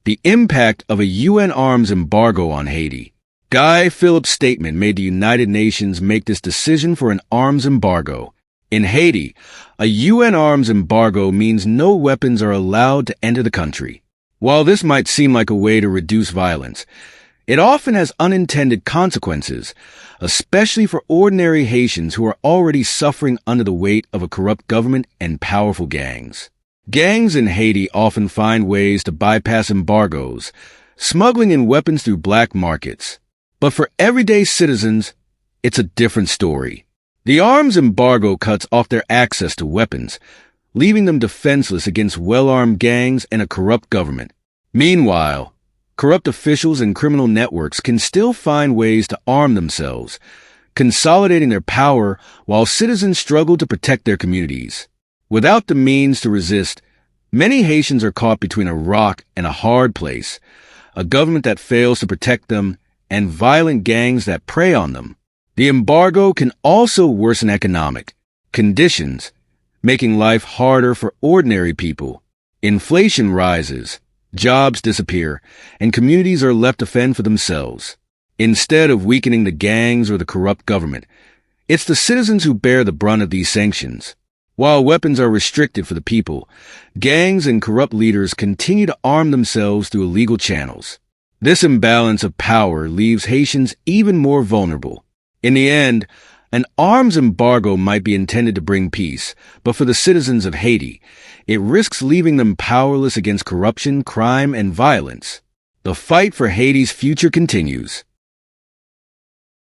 The impact of a UN arms embargo on Haiti. Guy Phillips' statement made the United Nations make this decision for an arms embargo. In Haiti, a UN arms embargo means no weapons are allowed to enter the country. While this might seem like a way to reduce violence, it often has unintended consequences, especially for ordinary Haitians who are already suffering under the weight of a corrupt government and powerful gangs. Gangs in Haiti often find ways to bypass embargoes, smuggling in weapons through black markets. But for everyday citizens, it's a different story. The arms embargo cuts off their access to weapons, leaving them defenseless against well-armed gangs and a corrupt government. Meanwhile, corrupt officials and criminal networks can still find ways to arm themselves, consolidating their power while citizens struggle to protect their communities. Without the means to resist, many Haitians are caught between a rock and a hard place, a government that fails to protect them, and violent gangs that prey on them. The embargo can also worsen economic conditions, making life harder for ordinary people. Inflation rises, jobs disappear, and communities are left to fend for themselves. Instead of weakening the gangs or the corrupt government, it's the citizens who bear the brunt of these sanctions. While weapons are restricted for the people, gangs and corrupt leaders continue to arm themselves through illegal channels. This imbalance of power leaves Haitians even more vulnerable. In the end, an arms embargo might be intended to bring peace, but for the citizens of Haiti, it risks leaving them powerless against corruption, crime, and violence. The fight for Haiti's future continues.